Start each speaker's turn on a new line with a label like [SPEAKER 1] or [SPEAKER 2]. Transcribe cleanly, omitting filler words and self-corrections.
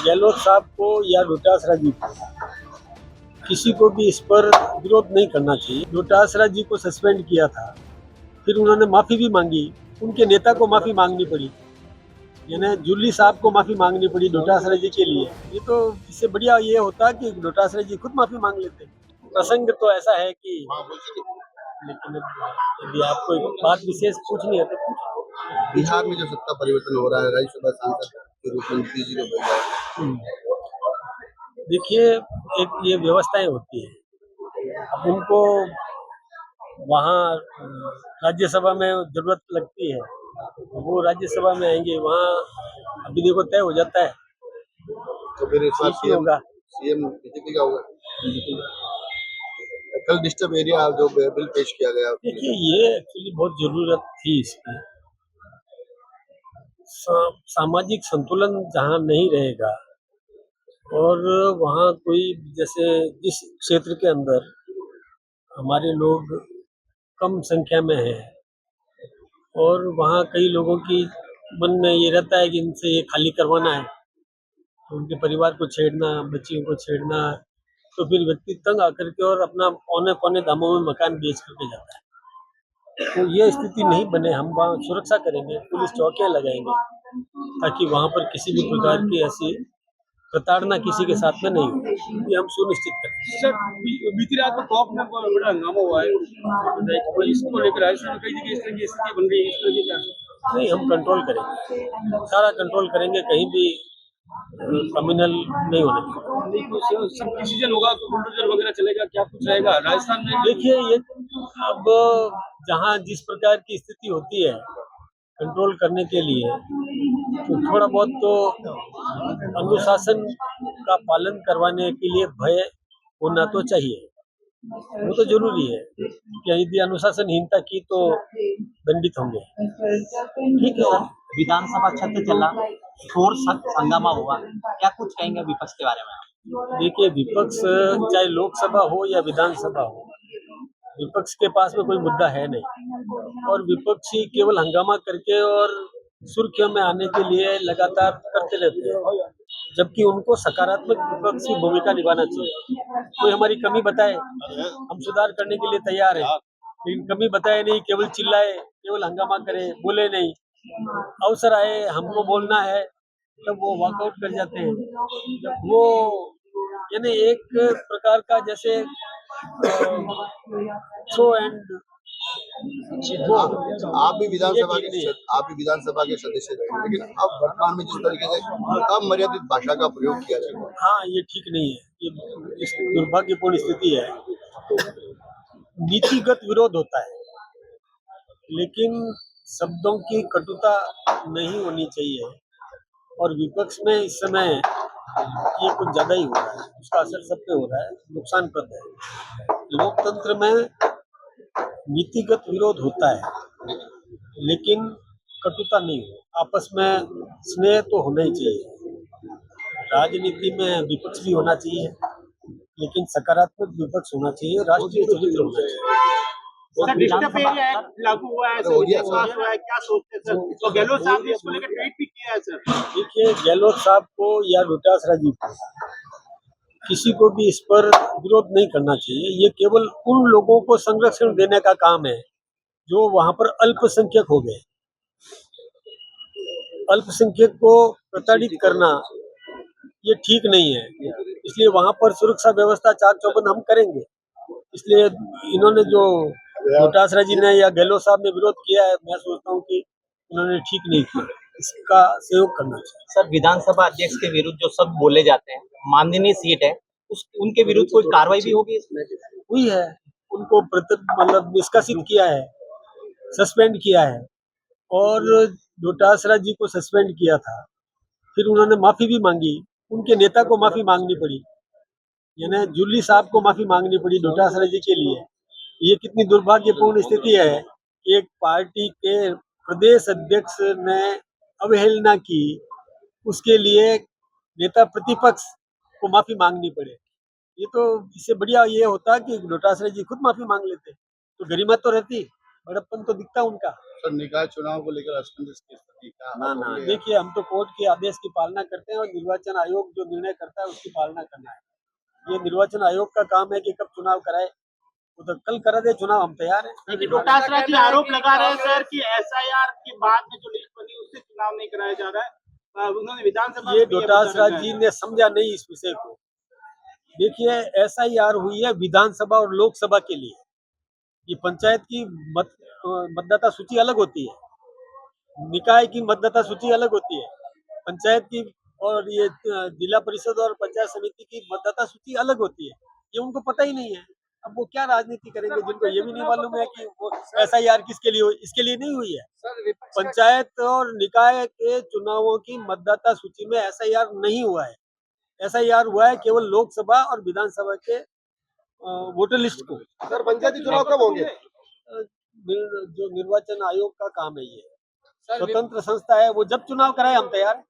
[SPEAKER 1] गहलोत साहब को या डोटासरा जी को किसी को भी इस पर विरोध नहीं करना चाहिए। डोटासरा जी को सस्पेंड किया था, फिर उन्होंने माफी भी मांगी, उनके नेता को माफी मांगनी पड़ी, यानी जुल्ली साहब को माफी मांगनी पड़ी डोटासरा जी के लिए। ये तो इससे बढ़िया ये होता कि डोटासरा जी खुद माफी मांग लेते। प्रसंग तो ऐसा है कि लेकिन यदि आपको एक बात विशेष पूछनी है तो
[SPEAKER 2] बिहार में जो सत्ता परिवर्तन हो रहा है, राज्यसभा सांसद के रूप में नीतीश जी को बन रहा है।
[SPEAKER 1] देखिए, एक ये व्यवस्थाएं होती है। अब उनको वहाँ राज्यसभा में जरूरत लगती है, वो राज्यसभा में आएंगे, वहाँ अभी देखो तय हो जाता है
[SPEAKER 2] तो फिर इस बार
[SPEAKER 1] ठीक ही होगा।
[SPEAKER 2] सीएम बीजेपी का होगा। कल डिस्टर्ब एरिया जो बिल पेश किया गया,
[SPEAKER 1] देखिए, ये एक्चुअली बहुत जरूरत थी इसकी। सामाजिक संतुलन जहाँ नहीं रहेगा और वहाँ कोई, जैसे जिस क्षेत्र के अंदर हमारे लोग कम संख्या में हैं और वहाँ कई लोगों की मन में ये रहता है कि इनसे ये खाली करवाना है, तो उनके परिवार को छेड़ना, बच्चियों को छेड़ना, तो फिर व्यक्ति तंग आकर के और अपना औने पौने दामों में मकान बेच करके जाता है। तो ये स्थिति नहीं बने, हम वहाँ सुरक्षा करेंगे, पुलिस चौकियां लगाएंगे ताकि वहाँ पर किसी भी प्रकार की ऐसी प्रताड़ना किसी के साथ में नहीं हो, ये हम सुनिश्चित करें।
[SPEAKER 3] सर, बीती रात को टॉप में बड़ा हंगामा हुआ है, तो इसको लेकर राजस्थान में कई जगह इस तरह की स्थिति बन रही है, इस तरह की क्या?
[SPEAKER 1] नहीं, हम कंट्रोल करेंगे, सारा कंट्रोल करेंगे, कहीं भी कम्युनल नहीं होने देंगे।
[SPEAKER 3] नहीं, सब डिसीजन होगा तो बुलडोजर वगैरह चलेगा, क्या कुछ रहेगा राजस्थान में?
[SPEAKER 1] देखिए, ये अब जहाँ जिस प्रकार की स्थिति होती है कंट्रोल करने के लिए, तो थोड़ा बहुत तो अनुशासन का पालन करवाने के लिए भय होना तो चाहिए, वो तो जरूरी है कि यदि अनुशासनहीनता की तो दंडित होंगे। ठीक है।
[SPEAKER 4] विधानसभा क्षेत्र चला, शोर हंगामा हुआ, क्या कुछ कहेंगे विपक्ष के बारे में?
[SPEAKER 1] देखिए, विपक्ष चाहे लोकसभा हो या विधानसभा हो, विपक्ष के पास में कोई मुद्दा है नहीं, और विपक्षी केवल हंगामा करके और सुर्खियों में आने के लिए लगातार करते रहते हैं, जबकि उनको सकारात्मक विपक्षी भूमिका निभाना चाहिए। कोई हमारी कमी बताए, हम सुधार करने के लिए तैयार हैं, लेकिन कमी बताए नहीं, केवल चिल्लाए, केवल हंगामा करे, बोले नहीं। अवसर आए, हमको बोलना है, तब वो वॉकआउट कर जाते हैं। वो यानी एक प्रकार का जैसे थ्रो एंड
[SPEAKER 2] आप भी विधानसभा के सदस्य रहे, लेकिन अब वर्तमान में जिस तरीके से अमर्यादित भाषा का प्रयोग किया जा रहा है,
[SPEAKER 1] हाँ, ये ठीक नहीं है, ये इस दुर्भाग्यपूर्ण स्थिति है। नीतिगत विरोध होता है, लेकिन शब्दों की कटुता नहीं होनी चाहिए, और विपक्ष में इस समय ये कुछ ज्यादा ही हो रहा है, उसका असर सब पे हो रहा है, नुकसानप्रद है। लोकतंत्र में नीतिगत विरोध होता है, लेकिन कटुता नहीं हो, आपस में स्नेह तो होना ही चाहिए। राजनीति में विपक्ष भी होना चाहिए, लेकिन सकारात्मक विपक्ष होना चाहिए, राष्ट्रीय चरित्र होना चाहिए।
[SPEAKER 3] सर, डिस्टर्ब एरिया एक्ट लागू हुआ है, पास हुआ है, क्या सोचते हैं सर? तो गहलोत साहब ने इसको लेकर ट्वीट भी किया है सर।
[SPEAKER 1] देखिए, गहलोत साहब को या डोटासरा जी को किसी को भी इस पर विरोध नहीं करना चाहिए। ये केवल उन लोगों को संरक्षण देने का काम है जो वहां पर अल्पसंख्यक हो गए। अल्पसंख्यक को प्रताड़ित करना ये ठीक नहीं है, इसलिए वहां पर सुरक्षा व्यवस्था चाक चौबंद हम करेंगे। इसलिए इन्होंने जो डोटासरा जी ने या गहलोत साहब ने विरोध किया है, मैं सोचता हूँ कि उन्होंने ठीक नहीं किया, इसका सहयोग करना चाहिए।
[SPEAKER 4] सर, विधानसभा अध्यक्ष के विरुद्ध जो शब्द बोले जाते हैं, माननीय सीट है, उनके विरुद्ध कोई कार्रवाई भी होगी इसमें?
[SPEAKER 1] हुई है, उनको मतलब निष्कासित किया है, सस्पेंड किया है, और डोटासरा जी को सस्पेंड किया था, फिर उन्होंने माफी भी मांगी, उनके नेता को माफी मांगनी पड़ी, यानी जुल्ली साहब को माफी मांगनी पड़ी डोटासरा जी के लिए। ये कितनी दुर्भाग्यपूर्ण स्थिति है कि एक पार्टी के प्रदेश अध्यक्ष ने अवहेलना की, उसके लिए नेता प्रतिपक्ष को माफी मांगनी पड़े। ये तो इससे बढ़िया ये होता कि डोटासरा जी खुद माफी मांग लेते, तो गरिमा तो रहती। बड़प्पन तो दिखता उनका।
[SPEAKER 2] सर निकाय चुनाव को लेकर असमंजस की स्थिति क्या
[SPEAKER 1] ना
[SPEAKER 2] आप
[SPEAKER 1] ना
[SPEAKER 2] होंगे?
[SPEAKER 1] देखिए, हम तो कोर्ट के आदेश की पालना करते हैं और निर्वाचन आयोग जो निर्णय करता है उसकी पालना करना है। ये निर्वाचन आयोग का काम है कि कब चुनाव कराए, वो तो कल करा दे चुनाव, हम तैयार हैं।
[SPEAKER 5] लेकिन डोटासरा जी आरोप लगा रहे हैं सर कि एसआईआर के बाद में जो लिस्ट बनी उससे चुनाव नहीं कराया जा रहा है। उन्होंने विधानसभा
[SPEAKER 1] ये
[SPEAKER 5] में भी मुद्दा
[SPEAKER 1] डोटासरा
[SPEAKER 5] रखा
[SPEAKER 1] जी
[SPEAKER 5] है।
[SPEAKER 1] ने समझा नहीं इस विषय को। देखिए, एसआईआर हुई है विधानसभा और लोकसभा के लिए। ये पंचायत की मतदाता सूची अलग होती है, निकाय की मतदाता सूची अलग होती है, पंचायत की और ये जिला परिषद और पंचायत समिति की मतदाता सूची अलग होती है। ये उनको पता ही नहीं है। अब वो क्या राजनीति करेंगे जिनको ये भी नहीं मालूम है कि वो एसआईआर किसके लिए हुई, इसके लिए नहीं हुई है। पंचायत और निकाय के चुनावों की मतदाता सूची में एसआईआर नहीं हुआ है। एसआईआर हुआ है केवल लोकसभा और विधानसभा के वोटर लिस्ट को।
[SPEAKER 2] सर पंचायती चुनाव कब होंगे?
[SPEAKER 1] जो निर्वाचन आयोग का काम है, ये स्वतंत्र संस्था है, वो जब चुनाव कराए हम तैयार हैं।